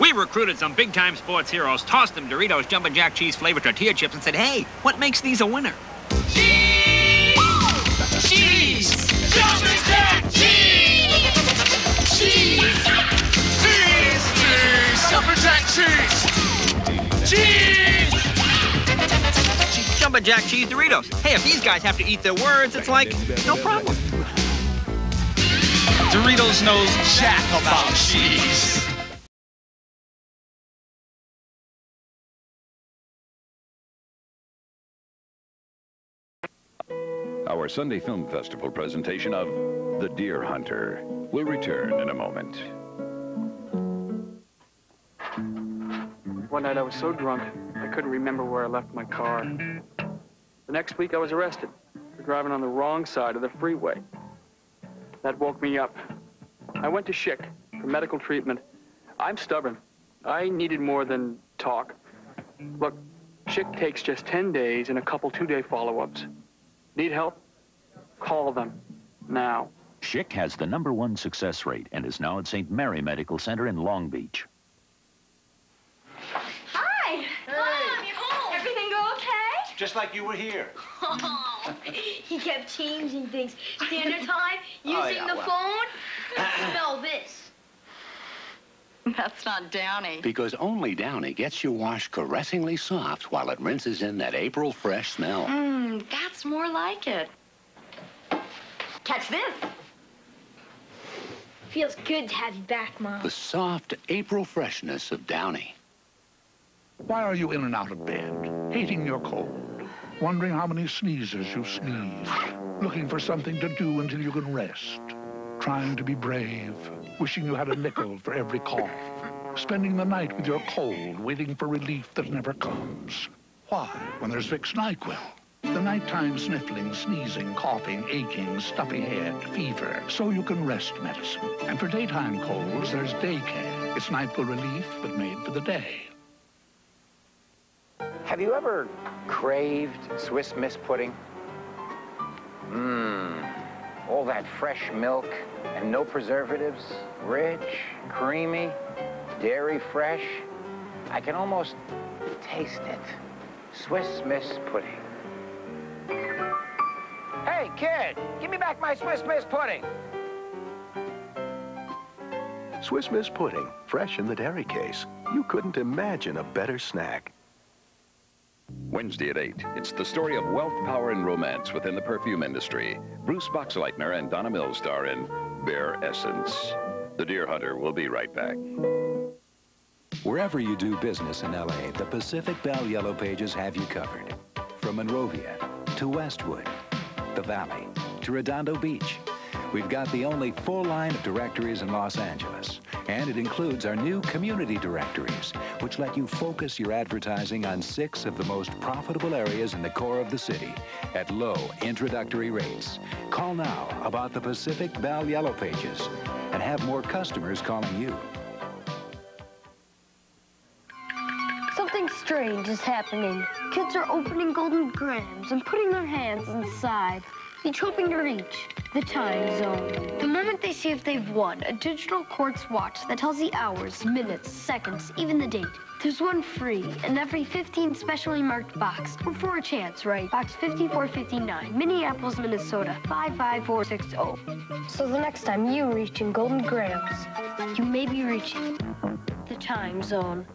We recruited some big-time sports heroes, tossed them Doritos Jumpin' Jack Cheese flavored tortilla chips, and said, hey, what makes these a winner? Cheese! Cheese! Jumpin' Jack Cheese! Cheese! Cheese! Cheese! Jumpin' Jack Cheese! Cheese! Jumpin' Jack Cheese Doritos. Hey, if these guys have to eat their words, it's like, no problem. Doritos knows jack about cheese. Our Sunday Film Festival presentation of The Deer Hunter will return in a moment. One night I was so drunk, I couldn't remember where I left my car. The next week I was arrested for driving on the wrong side of the freeway. That woke me up. I went to Schick for medical treatment. I'm stubborn. I needed more than talk. Look, Schick takes just 10 days and a couple 2-day follow-ups. Need help? Call them now. Schick has the #1 success rate and is now at St. Mary Medical Center in Long Beach. Hi! Hey. Mom, you're home! Everything go okay? Just like you were here. Oh, he kept changing things. Dinner time, using the phone. Smell this. That's not Downy. Because only Downy gets your wash caressingly soft while it rinses in that April fresh smell. That's more like it. Catch this. Feels good to have you back, Mom. The soft April freshness of Downy. Why are you in and out of bed, hating your cold, wondering how many sneezes you sneeze, looking for something to do until you can rest, trying to be brave, wishing you had a nickel for every cough, spending the night with your cold, waiting for relief that never comes? Why, when there's Vicks NyQuil? The nighttime sniffling, sneezing, coughing, aching, stuffy head, fever, so you can rest medicine. And for daytime colds, there's Daycare. It's NyQuil relief, but made for the day. Have you ever craved Swiss Miss pudding? All that fresh milk and no preservatives, rich, creamy, dairy fresh. I can almost taste it. Swiss Miss pudding. Hey, kid, give me back my Swiss Miss pudding. Swiss Miss pudding, fresh in the dairy case. You couldn't imagine a better snack. Wednesday at 8, it's the story of wealth, power, and romance within the perfume industry. Bruce Boxleitner and Donna Mills star in Bare Essence. The Deer Hunter will be right back. Wherever you do business in L.A., the Pacific Bell Yellow Pages have you covered. From Monrovia to Westwood, the Valley to Redondo Beach. We've got the only full line of directories in Los Angeles. And it includes our new community directories, which let you focus your advertising on 6 of the most profitable areas in the core of the city at low introductory rates. Call now about the Pacific Bell Yellow Pages and have more customers calling you. Something strange is happening. Kids are opening golden grams and putting their hands inside, each hoping to reach the time zone. The moment they see if they've won, a digital quartz watch that tells the hours, minutes, seconds, even the date. There's one free in every 15 specially marked box, or for a chance, right? Box 5459, Minneapolis, Minnesota, 55460. So the next time you reach in golden grams, you may be reaching the time zone.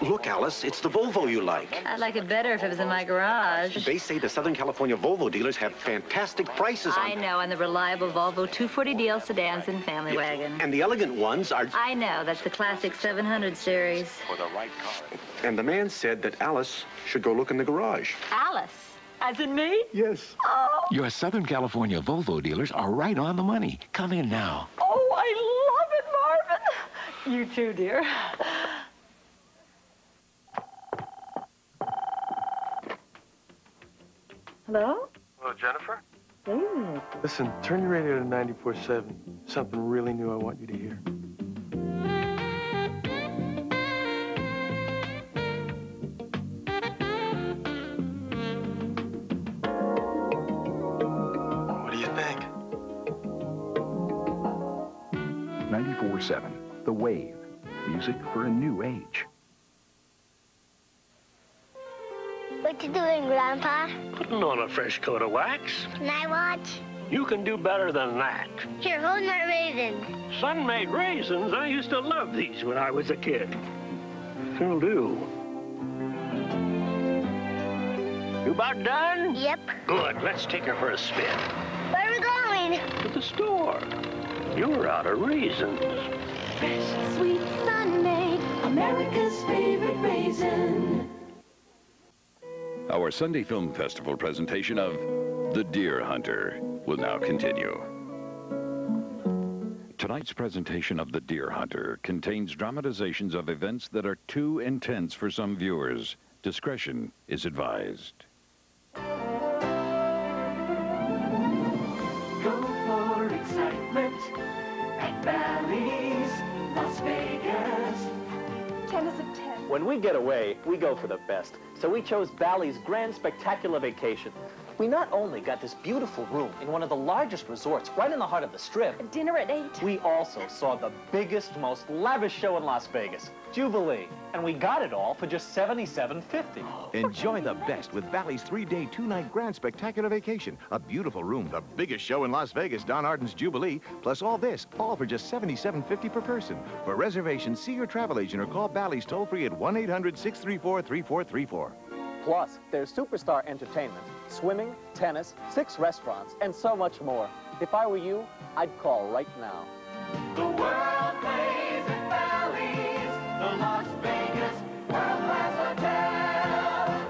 Look, Alice, it's the Volvo you like. I'd like it better if it was in my garage. They say the Southern California Volvo dealers have fantastic prices on... I know, and the reliable Volvo 240 DL sedans and family wagon. And the elegant ones are... I know, that's the classic 700 series. For the right car. And the man said that Alice should go look in the garage. Alice? As in me? Yes. Oh. Your Southern California Volvo dealers are right on the money. Come in now. Oh, I love it, Marvin. You too, dear. Hello? Hello, Jennifer? Hey. Listen, turn your radio to 94.7. Something really new I want you to hear. What do you think? 94.7, The Wave. Music for a new age. What you doing, Grandpa? Putting on a fresh coat of wax. Can I watch? You can do better than that. Here, hold my raisins. Sun-made raisins? I used to love these when I was a kid. Still do. You about done? Yep. Good. Let's take her for a spin. Where are we going? To the store. You're out of raisins. Fresh, sweet, sun-made, America's favorite raisin. Our Sunday Film Festival presentation of The Deer Hunter will now continue. Tonight's presentation of The Deer Hunter contains dramatizations of events that are too intense for some viewers. Discretion is advised. Go for excitement at Bally's, Las Vegas. 10 is a 10. When we get away, we go for the best. So we chose Bally's Grand Spectacular Vacation. We not only got this beautiful room in one of the largest resorts right in the heart of the Strip. A dinner at 8. We also saw the biggest, most lavish show in Las Vegas, Jubilee. And we got it all for just $77.50. Enjoy the best with Bally's 3-day, 2-night Grand Spectacular Vacation. A beautiful room, the biggest show in Las Vegas, Don Arden's Jubilee, plus all this, all for just $77.50 per person. For reservations, see your travel agent or call Bally's toll-free at 1-800-634-3434. Plus, there's superstar entertainment, swimming, tennis, 6 restaurants, and so much more. If I were you, I'd call right now. The world plays at Bally's, the Las Vegas World-Class Hotel.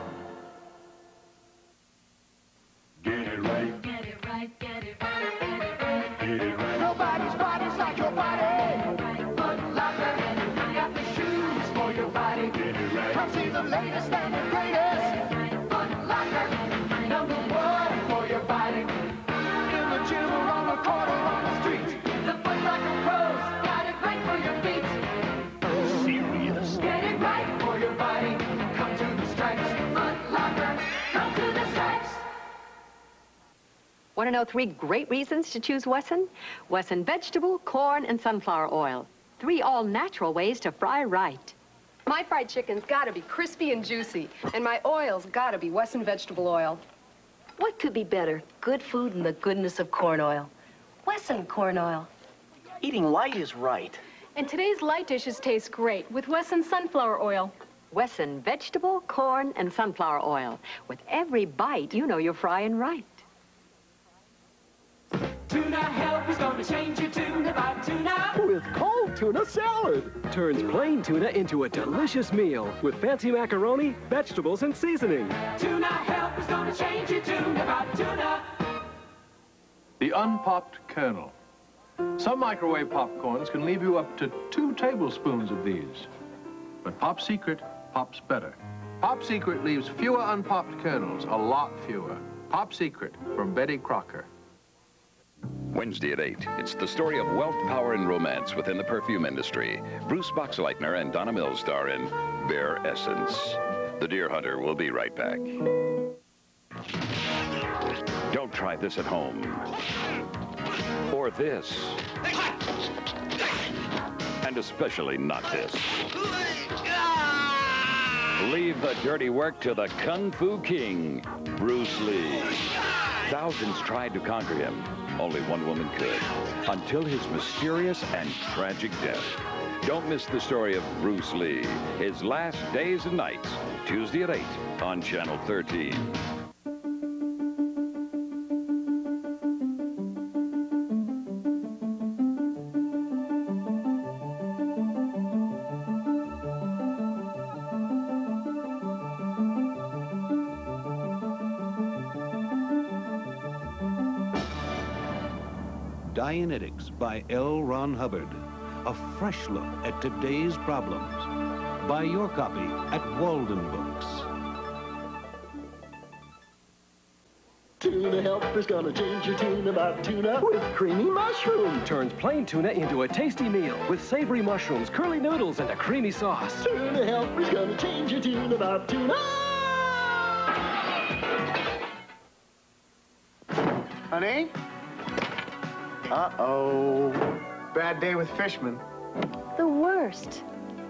Get it right. Get it right, get it right, get it right. Get it right. Nobody's body's like your body. Foot Locker, got the shoes for your body. Get it right. Come see the latest and the greatest. Foot Locker, number 1 for your body. In the gym or on the court or on the street, the Foot Locker pros got it right for your feet. Serious? Get it right for your body. Come to the Stripes. Foot Locker, come to the Stripes. Want to know 3 great reasons to choose Wesson? Wesson vegetable, corn, and sunflower oil. 3 all-natural ways to fry right. My fried chicken's gotta be crispy and juicy, and my oil's gotta be Wesson vegetable oil. What could be better? Good food and the goodness of corn oil. Wesson corn oil. Eating light is right. And today's light dishes taste great with Wesson sunflower oil. Wesson vegetable, corn, and sunflower oil. With every bite, you know you're frying right. Tuna help is gonna change your tune about tuna. With cold tuna salad. Turns plain tuna into a delicious meal with fancy macaroni, vegetables, and seasoning. Tuna help is gonna change your tune about tuna. The unpopped kernel. Some microwave popcorns can leave you up to 2 tablespoons of these. But Pop Secret pops better. Pop Secret leaves fewer unpopped kernels, a lot fewer. Pop Secret from Betty Crocker. Wednesday at 8, it's the story of wealth, power, and romance within the perfume industry. Bruce Boxleitner and Donna Mills star in Bare Essence. The Deer Hunter will be right back. Don't try this at home. Or this. And especially not this. Leave the dirty work to the Kung Fu King, Bruce Lee. Thousands tried to conquer him. Only one woman could, until his mysterious and tragic death. Don't miss the story of Bruce Lee, his last days and nights, Tuesday at 8 on Channel 13. Dianetics by L. Ron Hubbard. A fresh look at today's problems. Buy your copy at Walden Books. Tuna help is gonna change your tune about tuna with creamy mushroom. Turns plain tuna into a tasty meal with savory mushrooms, curly noodles, and a creamy sauce. Tuna help is gonna change your tune about tuna. Honey? Uh-oh. Bad day with Fishman. The worst.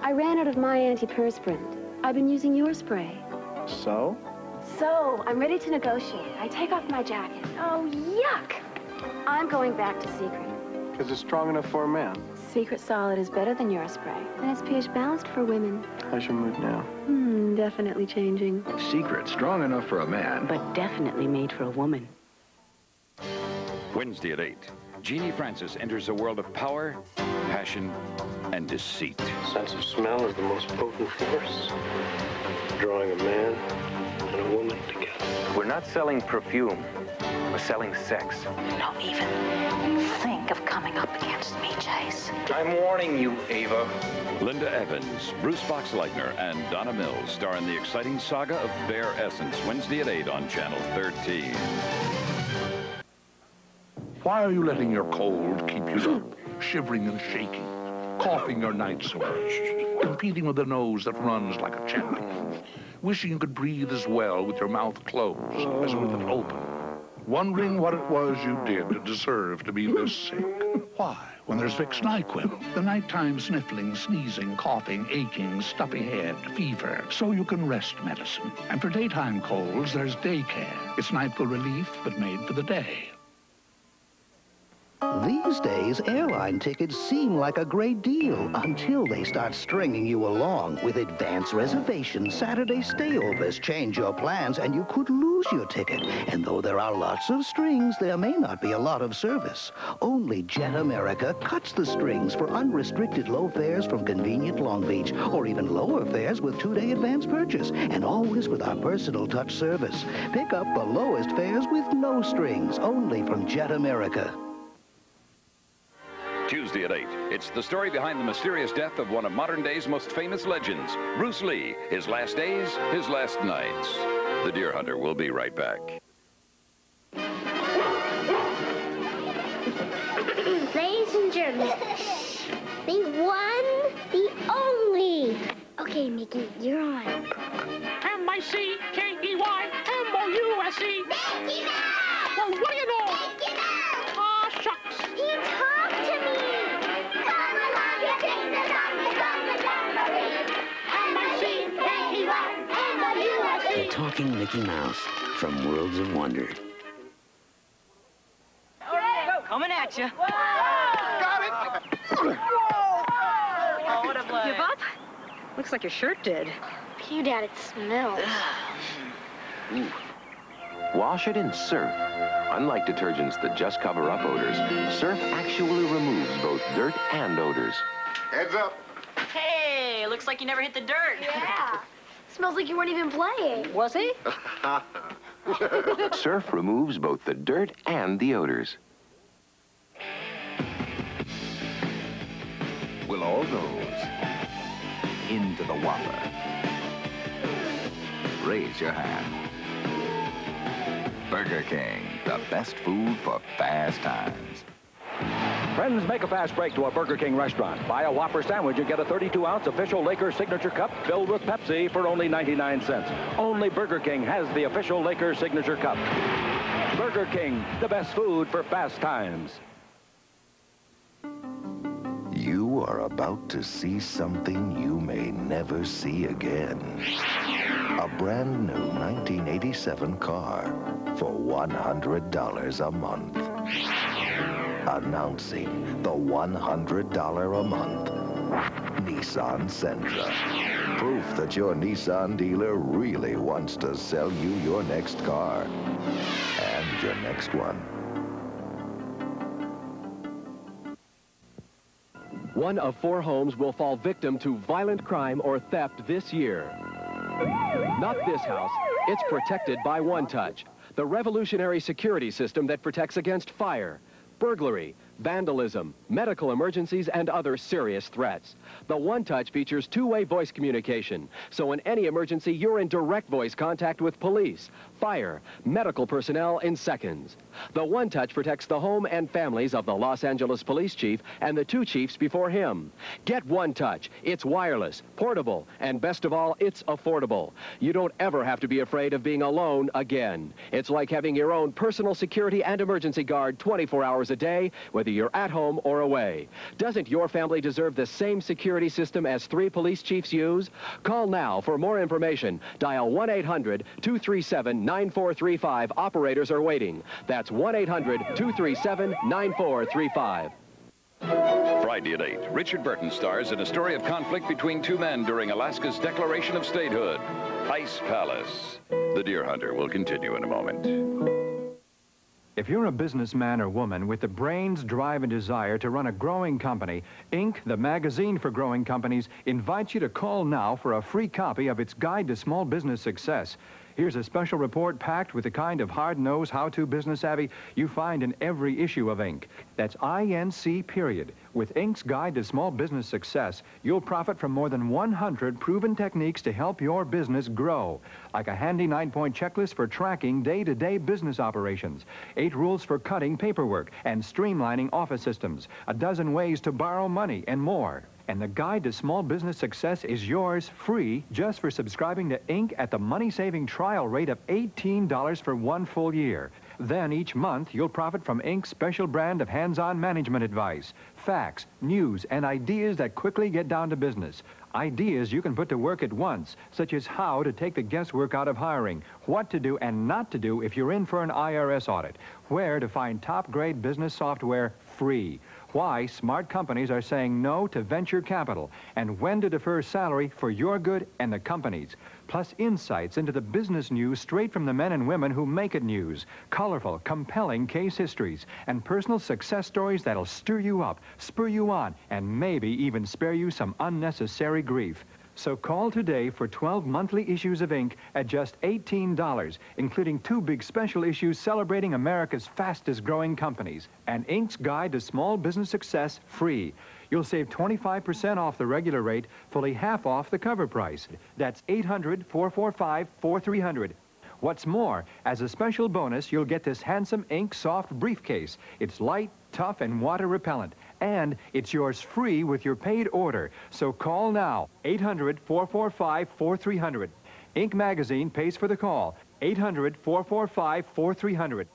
I ran out of my antiperspirant. I've been using your spray. So? So, I'm ready to negotiate. I take off my jacket. Oh, yuck! I'm going back to Secret. Because it's strong enough for a man. Secret Solid is better than your spray. And it's pH balanced for women. How's your mood now? Definitely changing. Secret, strong enough for a man. But definitely made for a woman. Wednesday at 8, Jeannie Francis enters a world of power, passion, and deceit. Sense of smell is the most potent force, drawing a man and a woman together. We're not selling perfume. We're selling sex. Don't even think of coming up against me, Chase. I'm warning you, Ava. Linda Evans, Bruce Boxleitner, and Donna Mills star in the exciting saga of Bare Essence, Wednesday at 8 on Channel 13. Why are you letting your cold keep you up, shivering and shaking, coughing your night sores, competing with a nose that runs like a champion, wishing you could breathe as well with your mouth closed as with it open, wondering what it was you did to deserve to be this sick? Why, when there's Vicks NyQuil, the nighttime sniffling, sneezing, coughing, aching, stuffy head, fever, so you can rest medicine. And for daytime colds, there's Daycare. It's NyQuil relief, but made for the day. These days, airline tickets seem like a great deal until they start stringing you along with advance reservations, Saturday stayovers, change your plans, and you could lose your ticket. And though there are lots of strings, there may not be a lot of service. Only Jet America cuts the strings for unrestricted low fares from convenient Long Beach, or even lower fares with 2-day advance purchase, and always with our personal touch service. Pick up the lowest fares with no strings, only from Jet America. Tuesday at 8, it's the story behind the mysterious death of one of modern day's most famous legends, Bruce Lee, his last days, his last nights. The Deer Hunter will be right back. Ladies and gentlemen, the one, the only. Okay, Mickey, you're on. M-I-C-K-E-Y-M-O-U-S-E. Mickey Mouse! Well, what do you know? Mickey Mouse! Aw, shucks. He talked to me. Come along, you kingdom of the jamboree. M-I-C-K-E-Y-M-O-U-S-E. The Talking Mickey Mouse from Worlds of Wonder. All right, go. Coming at you. Got it! Oh, what a play. Give up? Looks like your shirt did. Pew, Dad, it smells. Wash it in Surf. Unlike detergents that just cover up odors, Surf actually removes both dirt and odors. Heads up. Hey, looks like you never hit the dirt. Yeah. Smells like you weren't even playing. Was he? Surf removes both the dirt and the odors. Will all those into the Whopper? Raise your hand. Burger King, the best food for fast times. Friends, make a fast break to a Burger King restaurant. Buy a Whopper sandwich and get a 32-ounce official Lakers signature cup filled with Pepsi for only 99 cents. Only Burger King has the official Lakers signature cup. Burger King, the best food for fast times. You are about to see something you may never see again. A brand new 1987 car for $100 a month. Announcing the $100 a month Nissan Sentra. Proof that your Nissan dealer really wants to sell you your next car. And your next one. One of 4 homes will fall victim to violent crime or theft this year. Not this house. It's protected by One Touch, the revolutionary security system that protects against fire, burglary, vandalism, medical emergencies, and other serious threats. The One Touch features 2-way voice communication, so in any emergency, you're in direct voice contact with police, fire, medical personnel in seconds. The One Touch protects the home and families of the Los Angeles police chief and the 2 chiefs before him. Get One Touch. It's wireless, portable, and best of all, it's affordable. You don't ever have to be afraid of being alone again. It's like having your own personal security and emergency guard 24 hours a day, whether whether you're at home or away. Doesn't your family deserve the same security system as 3 police chiefs use? Call now for more information. Dial 1-800-237-9435. Operators are waiting. That's 1-800-237-9435. Friday at 8, Richard Burton stars in a story of conflict between 2 men during Alaska's declaration of statehood. Ice Palace. The Deer Hunter will continue in a moment. If you're a businessman or woman with the brains, drive, and desire to run a growing company, Inc., the magazine for growing companies, invites you to call now for a free copy of its Guide to Small Business Success. Here's a special report packed with the kind of hard-nosed, how-to business savvy you find in every issue of Inc. That's INC, period. With Inc.'s Guide to Small Business Success, you'll profit from more than 100 proven techniques to help your business grow. Like a handy 9-point checklist for tracking day-to-day business operations, 8 rules for cutting paperwork and streamlining office systems, a dozen ways to borrow money, and more. And the Guide to Small Business Success is yours free just for subscribing to Inc. at the money-saving trial rate of $18 for 1 full year. Then each month, you'll profit from Inc.'s special brand of hands-on management advice, facts, news, and ideas that quickly get down to business. Ideas you can put to work at once, such as how to take the guesswork out of hiring, what to do and not to do if you're in for an IRS audit, where to find top-grade business software free, why smart companies are saying no to venture capital, and when to defer salary for your good and the company's. Plus insights into the business news straight from the men and women who make it news, colorful, compelling case histories, and personal success stories that'll stir you up, spur you on, and maybe even spare you some unnecessary grief. So call today for 12 monthly issues of Inc. at just $18, including 2 big special issues celebrating America's fastest growing companies. And Inc.'s Guide to Small Business Success free. You'll save 25% off the regular rate, fully half off the cover price. That's 800-445-4300. What's more, as a special bonus, you'll get this handsome Inc. soft briefcase. It's light, tough, and water repellent. And it's yours free with your paid order. So call now, 800-445-4300. Inc. Magazine pays for the call, 800-445-4300.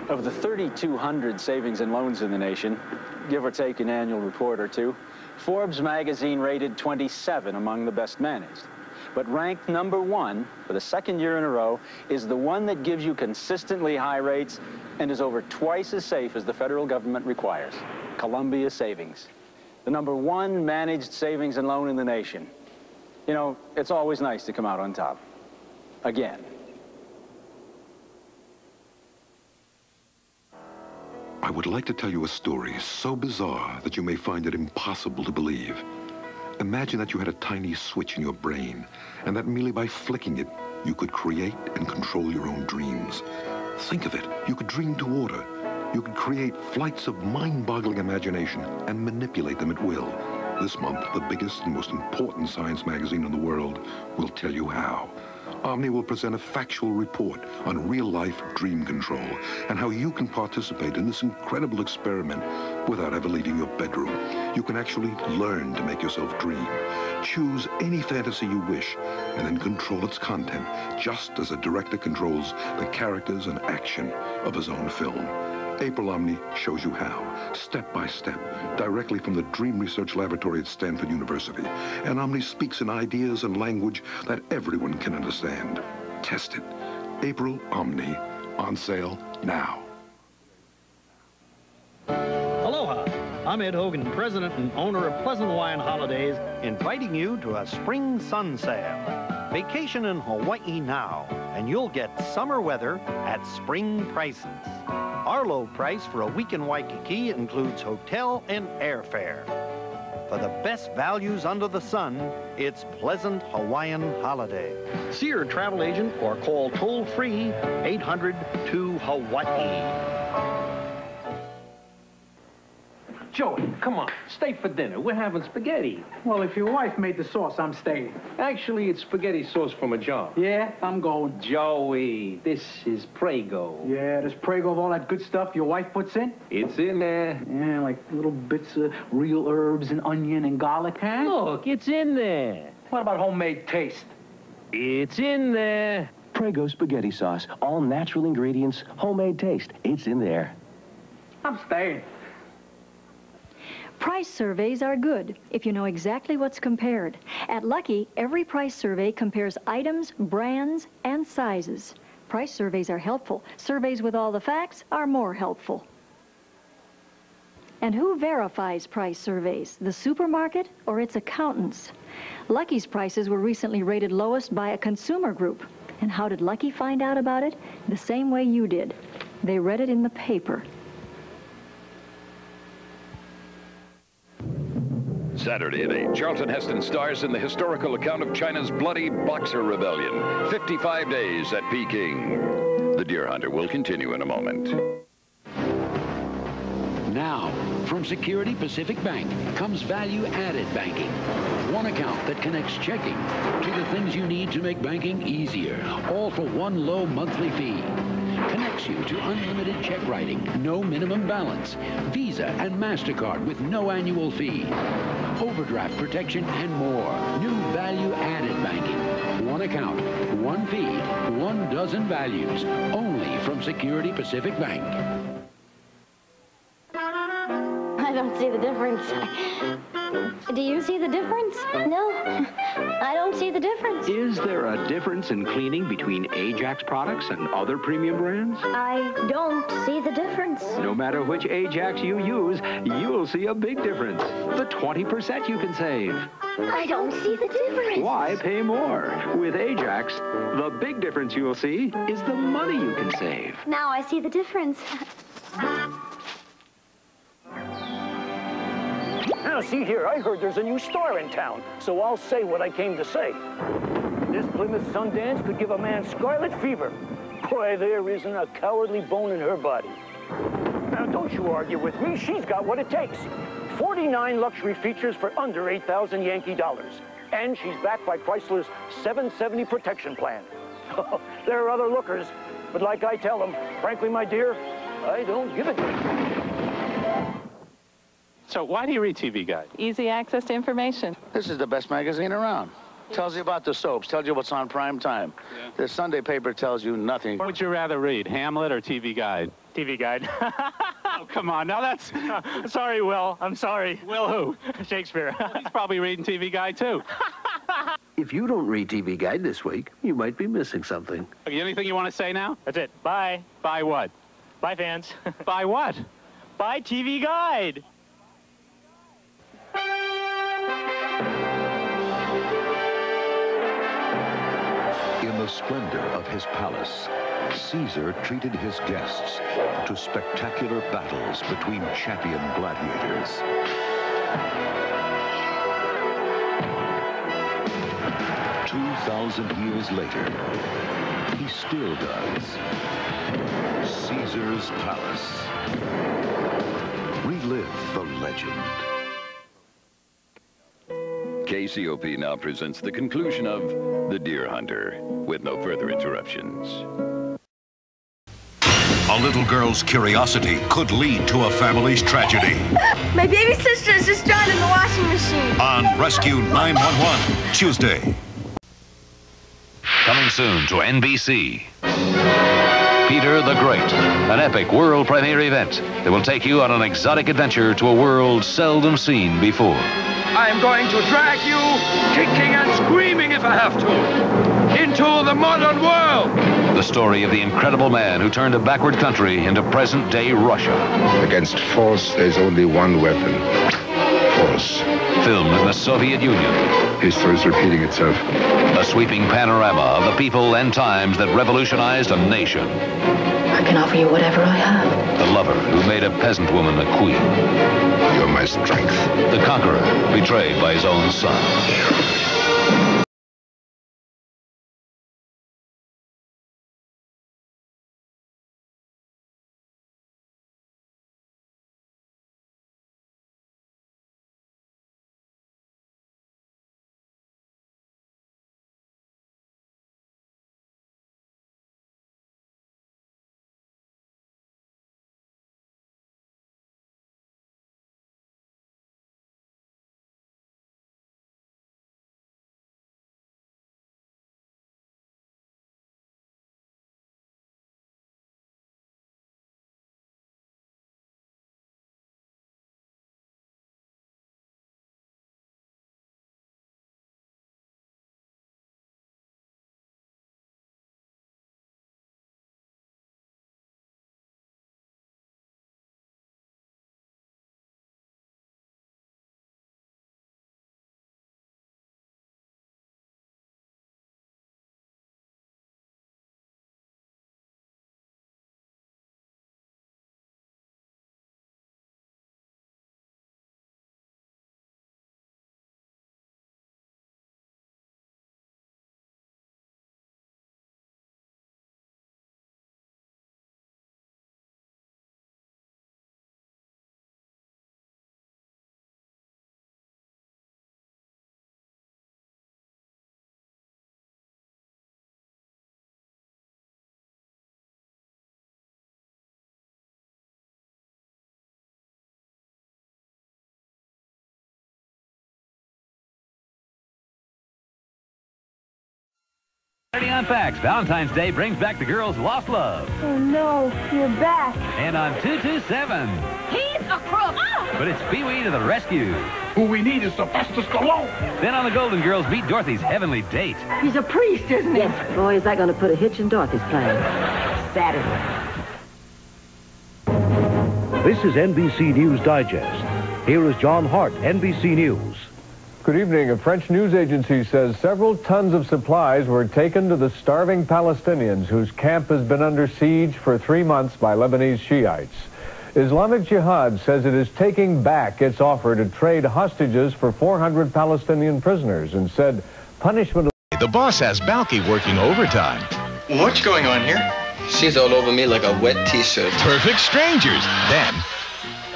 Of the 3,200 savings and loans in the nation, give or take an annual report or two, Forbes magazine rated 27 among the best managed. But ranked #1 for the 2nd year in a row is the one that gives you consistently high rates and is over twice as safe as the federal government requires. Columbia Savings, the #1 managed savings and loan in the nation. You know, it's always nice to come out on top. Again. I would like to tell you a story so bizarre that you may find it impossible to believe. Imagine that you had a tiny switch in your brain, and that merely by flicking it, you could create and control your own dreams. Think of it. You could dream to order. You could create flights of mind-boggling imagination and manipulate them at will. This month, the biggest and most important science magazine in the world will tell you how. Omni will present a factual report on real-life dream control and how you can participate in this incredible experiment without ever leaving your bedroom. You can actually learn to make yourself dream. Choose any fantasy you wish and then control its content, just as a director controls the characters and action of his own film. April Omni shows you how, step by step, directly from the Dream Research Laboratory at Stanford University. And Omni speaks in ideas and language that everyone can understand. Test it. April Omni, on sale now. Aloha. I'm Ed Hogan, president and owner of Pleasant Hawaiian Holidays, inviting you to a spring sun sale. Vacation in Hawaii now, and you'll get summer weather at spring prices. Our low price for a week in Waikiki includes hotel and airfare. For the best values under the sun, it's Pleasant Hawaiian Holiday. See your travel agent or call toll-free 800-2-HAWAII. Joey, come on, stay for dinner. We're having spaghetti. Well, if your wife made the sauce, I'm staying. Actually, it's spaghetti sauce from a jar. Yeah, I'm going. Joey, this is Prego. Yeah, there's Prego of all that good stuff your wife puts in? It's in there. Yeah, like little bits of real herbs and onion and garlic, huh? Look, it's in there. What about homemade taste? It's in there. Prego spaghetti sauce, all natural ingredients, homemade taste. It's in there. I'm staying. Price surveys are good if you know exactly what's compared. At Lucky, every price survey compares items, brands, and sizes. Price surveys are helpful. Surveys with all the facts are more helpful. And who verifies price surveys, the supermarket or its accountants? Lucky's prices were recently rated lowest by a consumer group. And how did Lucky find out about it? The same way you did. They read it in the paper. Saturday at 8, Charlton Heston stars in the historical account of China's bloody Boxer Rebellion. 55 days at Peking. The Deer Hunter will continue in a moment. Now, from Security Pacific Bank comes value-added banking. One account that connects checking to the things you need to make banking easier, all for one low monthly fee. Connects you to unlimited check writing, no minimum balance, Visa and MasterCard with no annual fee, overdraft protection, and more. New value-added banking. One account, one fee, 1 dozen values. Only from Security Pacific Bank. I don't see the difference. Do you see the difference? No, I don't see the difference. Is there a difference in cleaning between Ajax products and other premium brands? I don't see the difference. No matter which Ajax you use, you'll see a big difference. The 20% you can save. I don't see the difference. Why pay more? With Ajax, the big difference you'll see is the money you can save. Now I see the difference. Now, see here, I heard there's a new star in town, so I'll say what I came to say. This Plymouth Sundance could give a man scarlet fever. Boy, there isn't a cowardly bone in her body. Now, don't you argue with me. She's got what it takes. 49 luxury features for under 8,000 Yankee dollars. And she's backed by Chrysler's 770 protection plan. There are other lookers, but like I tell them, frankly, my dear, I don't give a damn. So why do you read TV Guide? Easy access to information. This is the best magazine around. Tells you about the soaps, tells you what's on prime time. Yeah. The Sunday paper tells you nothing. What would you rather read, Hamlet or TV Guide? TV Guide. Oh, come on. Now that's... Sorry, Will. I'm sorry. Will who? Shakespeare. Well, he's probably reading TV Guide, too. If you don't read TV Guide this week, you might be missing something. Okay, anything you want to say now? That's it. Bye. Bye what? Bye, fans. Bye what? Bye, TV Guide. In the splendor of his palace, Caesar treated his guests to spectacular battles between champion gladiators. 2,000 years later, he still does. Caesar's Palace. Relive the legend. KCOP now presents the conclusion of The Deer Hunter, with no further interruptions. A little girl's curiosity could lead to a family's tragedy. My baby sister is just drowned in the washing machine. On Rescue 911, Tuesday. Coming soon to NBC. Peter the Great, an epic world premiere event that will take you on an exotic adventure to a world seldom seen before. I'm going to drag you, kicking and screaming if I have to, into the modern world. The story of the incredible man who turned a backward country into present-day Russia. Against force, there's only one weapon. Force. Filmed in the Soviet Union. History is repeating itself. A sweeping panorama of the people and times that revolutionized a nation. I can offer you whatever I have. The lover who made a peasant woman a queen. You're my strength. The conqueror betrayed by his own son. on Facts, Valentine's Day brings back the girl's lost love. Oh, no, you're back. And on 227... He's a crook. But it's Pee-wee to the rescue. Who we need is Sylvester Stallone. Then on the Golden Girls, meet Dorothy's heavenly date. He's a priest, isn't he? Yes. Boy, is that going to put a hitch in Dorothy's plan. Saturday. This is NBC News Digest. Here is John Hart, NBC News. Good evening. A French news agency says several tons of supplies were taken to the starving Palestinians whose camp has been under siege for 3 months by Lebanese Shiites. Islamic Jihad says it is taking back its offer to trade hostages for 400 Palestinian prisoners and said punishment... The boss has Balky working overtime. What's going on here? She's all over me like a wet t-shirt. Perfect strangers. Then...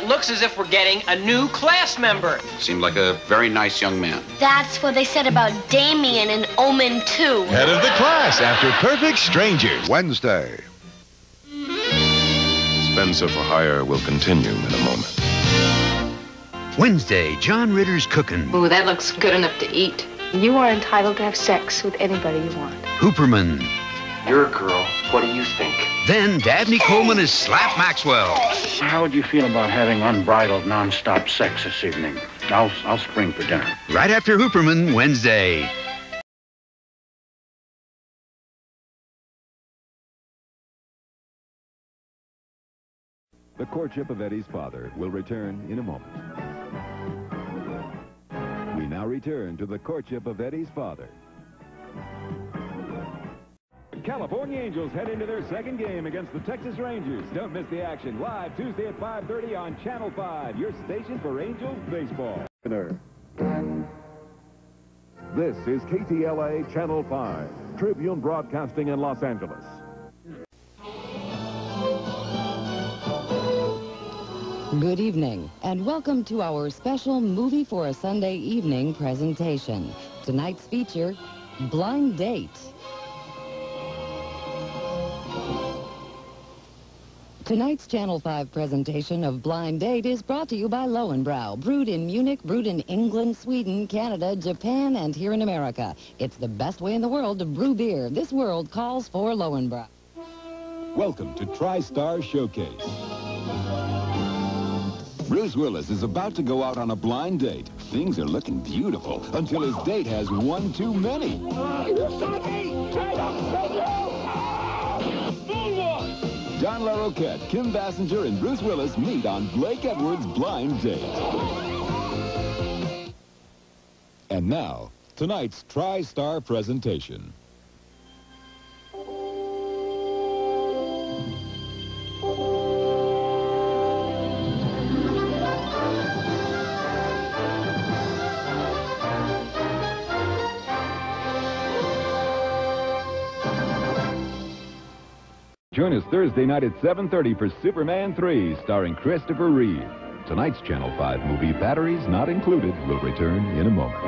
Looks as if we're getting a new class member. Seemed like a very nice young man. That's what they said about Damien in Omen 2. Head of the class after Perfect Strangers. Wednesday. Spencer for Hire will continue in a moment. Wednesday, John Ritter's cooking. Ooh, that looks good enough to eat. You are entitled to have sex with anybody you want. Hooperman. You're a girl. What do you think? Then Dabney Coleman is Slap Maxwell. How would you feel about having unbridled, non-stop sex this evening? I'll spring for dinner. Right after Hooperman, Wednesday. The courtship of Eddie's father will return in a moment. We now return to the courtship of Eddie's father. California Angels head into their second game against the Texas Rangers. Don't miss the action live Tuesday at 5:30 on Channel 5, your station for Angels baseball. This is KTLA Channel 5, Tribune Broadcasting in Los Angeles. Good evening, and welcome to our special Movie for a Sunday Evening presentation. Tonight's feature, Blind Date. Tonight's Channel 5 presentation of Blind Date is brought to you by Lowenbrau. Brewed in Munich, brewed in England, Sweden, Canada, Japan, and here in America. It's the best way in the world to brew beer. This world calls for Lowenbrau. Welcome to TriStar Showcase. Bruce Willis is about to go out on a blind date. Things are looking beautiful until his date has one too many. John LaRoquette, Kim Basinger, and Bruce Willis meet on Blake Edwards' Blind Date. And now, tonight's TriStar presentation. Join us Thursday night at 7:30 for Superman 3, starring Christopher Reeve. Tonight's Channel 5 movie, Batteries Not Included, will return in a moment.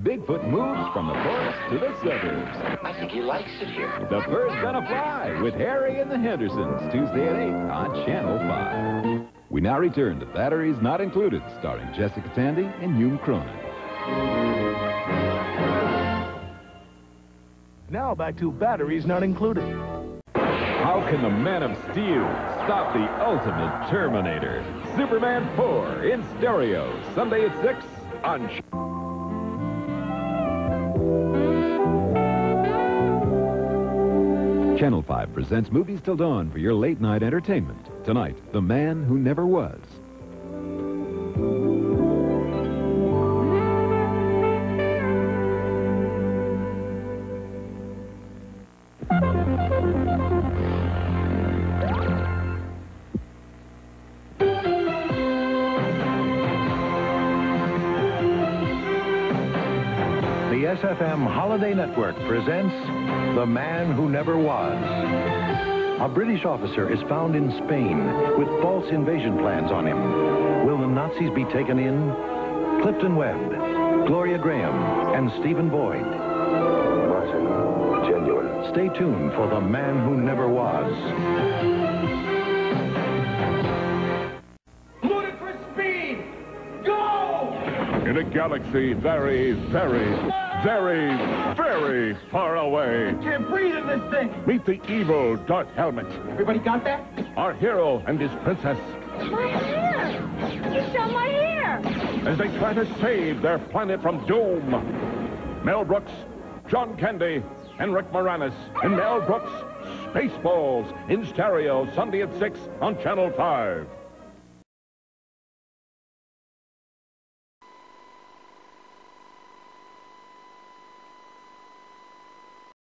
Bigfoot moves from the forest to the suburbs. I think he likes it here. The Bird's Gonna Fly with Harry and the Hendersons, Tuesday at 8 on Channel 5. We now return to Batteries Not Included, starring Jessica Tandy and Hume Cronin. Now back to Batteries Not Included. How can the Man of Steel stop the ultimate Terminator? Superman 4 in stereo, Sunday at 6 on... Channel 5 presents Movies Till Dawn for your late-night entertainment. Tonight, The Man Who Never Was. The SFM Holiday Network presents The Man Who Never Was. A British officer is found in Spain with false invasion plans on him. Will the Nazis be taken in? Clifton Webb, Gloria Graham, and Stephen Boyd. Martin, genuine. Stay tuned for The Man Who Never Was. Loaded for speed! Go! In a galaxy very, very, very, very far away. Can't breathe in this thing. Meet the evil Darth Helmet. Everybody got that? Our hero and his princess. My hair! You shot my hair! As they try to save their planet from doom. Mel Brooks, John Candy, and Rick Moranis in Mel Brooks' Spaceballs in stereo Sunday at 6 on Channel 5.